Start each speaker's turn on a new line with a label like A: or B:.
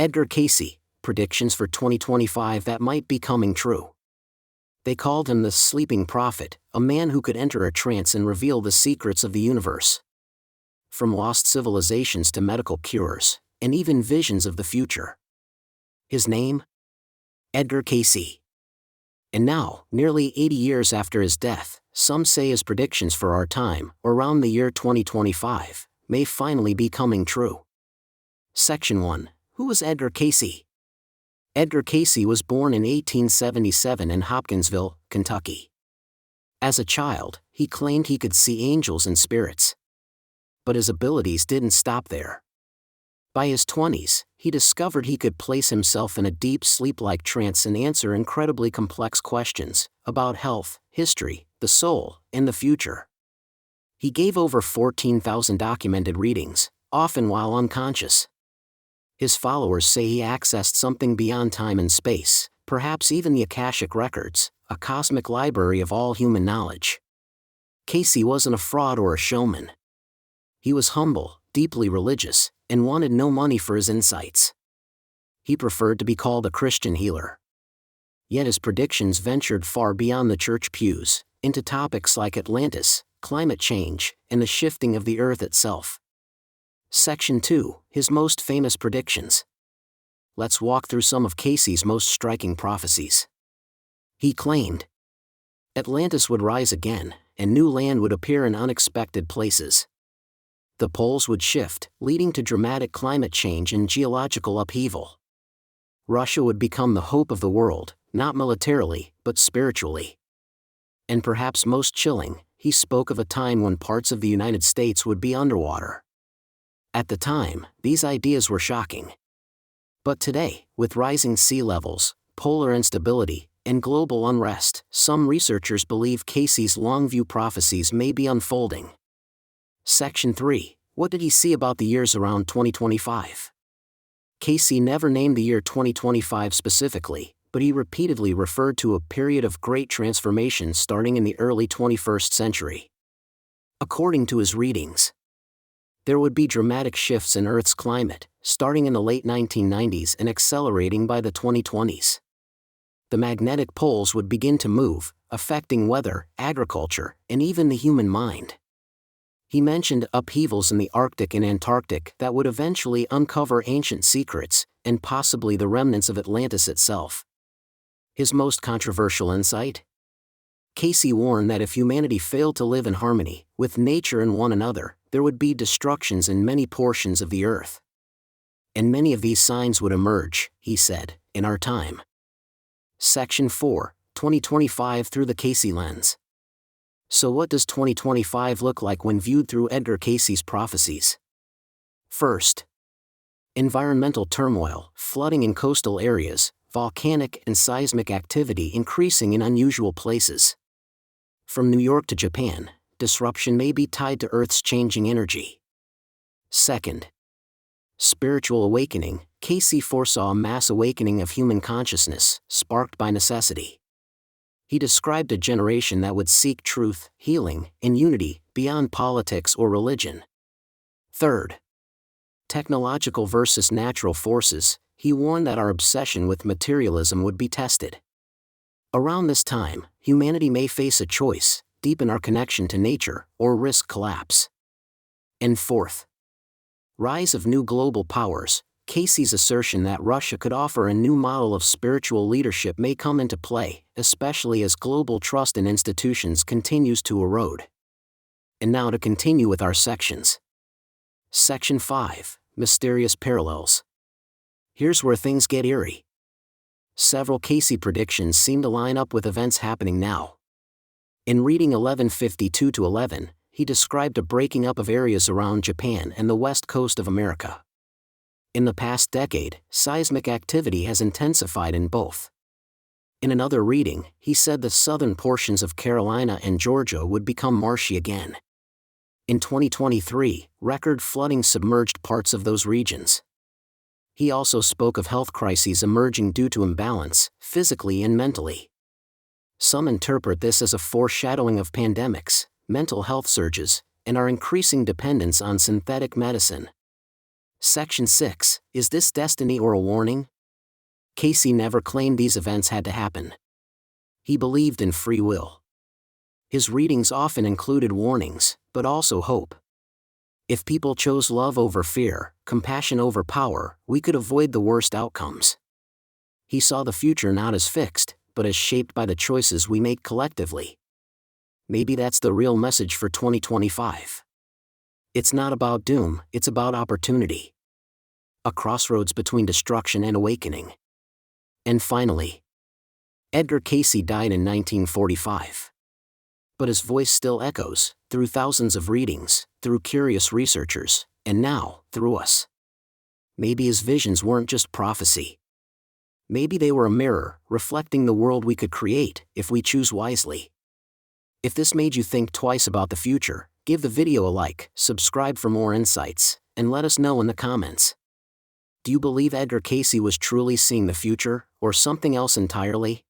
A: Edgar Cayce, predictions for 2025 that might be coming true. They called him the sleeping prophet, a man who could enter a trance and reveal the secrets of the universe. From lost civilizations to medical cures, and even visions of the future. His name? Edgar Cayce. And now, nearly 80 years after his death, some say his predictions for our time, around the year 2025, may finally be coming true. Section 1. Who was Edgar Cayce? Edgar Cayce was born in 1877 in Hopkinsville, Kentucky. As a child, he claimed he could see angels and spirits. But his abilities didn't stop there. By his 20s, he discovered he could place himself in a deep sleep-like trance and answer incredibly complex questions about health, history, the soul, and the future. He gave over 14,000 documented readings, often while unconscious. His followers say he accessed something beyond time and space, perhaps even the Akashic Records, a cosmic library of all human knowledge. Cayce wasn't a fraud or a showman. He was humble, deeply religious, and wanted no money for his insights. He preferred to be called a Christian healer. Yet his predictions ventured far beyond the church pews, into topics like Atlantis, climate change, and the shifting of the earth itself. Section 2. His most famous predictions. Let's walk through some of Cayce's most striking prophecies. He claimed Atlantis would rise again, and new land would appear in unexpected places. The poles would shift, leading to dramatic climate change and geological upheaval. Russia would become the hope of the world, not militarily, but spiritually. And perhaps most chilling, he spoke of a time when parts of the United States would be underwater. At the time, these ideas were shocking. But today, with rising sea levels, polar instability, and global unrest, some researchers believe Cayce's long-view prophecies may be unfolding. Section 3. What did he see about the years around 2025? Cayce never named the year 2025 specifically, but he repeatedly referred to a period of great transformation starting in the early 21st century. According to his readings, there would be dramatic shifts in Earth's climate, starting in the late 1990s and accelerating by the 2020s. The magnetic poles would begin to move, affecting weather, agriculture, and even the human mind. He mentioned upheavals in the Arctic and Antarctic that would eventually uncover ancient secrets, and possibly the remnants of Atlantis itself. His most controversial insight? Cayce warned that if humanity failed to live in harmony with nature and one another, there would be destructions in many portions of the earth. And many of these signs would emerge, he said, in our time. Section 4. 2025 through the Cayce lens. So what does 2025 look like when viewed through Edgar Cayce's prophecies? First, environmental turmoil, flooding in coastal areas, volcanic and seismic activity increasing in unusual places. From New York to Japan, disruption may be tied to Earth's changing energy. Second, spiritual awakening. Cayce foresaw a mass awakening of human consciousness, sparked by necessity. He described a generation that would seek truth, healing, and unity, beyond politics or religion. Third, technological versus natural forces. He warned that our obsession with materialism would be tested. Around this time, humanity may face a choice: deepen our connection to nature, or risk collapse. And fourth, rise of new global powers. Cayce's assertion that Russia could offer a new model of spiritual leadership may come into play, especially as global trust in institutions continues to erode. And now to continue with our sections. Section 5. Mysterious parallels. Here's where things get eerie. Several Cayce predictions seem to line up with events happening now. In reading 1152-11, he described a breaking up of areas around Japan and the west coast of America. In the past decade, seismic activity has intensified in both. In another reading, he said the southern portions of Carolina and Georgia would become marshy again. In 2023, record flooding submerged parts of those regions. He also spoke of health crises emerging due to imbalance, physically and mentally. Some interpret this as a foreshadowing of pandemics, mental health surges, and our increasing dependence on synthetic medicine. Section 6. Is this destiny or a warning? Cayce never claimed these events had to happen. He believed in free will. His readings often included warnings, but also hope. If people chose love over fear, compassion over power, we could avoid the worst outcomes. He saw the future not as fixed, but as shaped by the choices we make collectively. Maybe that's the real message for 2025. It's not about doom, it's about opportunity. A crossroads between destruction and awakening. And finally, Edgar Cayce died in 1945. But his voice still echoes, through thousands of readings, through curious researchers, and now, through us. Maybe his visions weren't just prophecy. Maybe they were a mirror, reflecting the world we could create, if we choose wisely. If this made you think twice about the future, give the video a like, subscribe for more insights, and let us know in the comments. Do you believe Edgar Cayce was truly seeing the future, or something else entirely?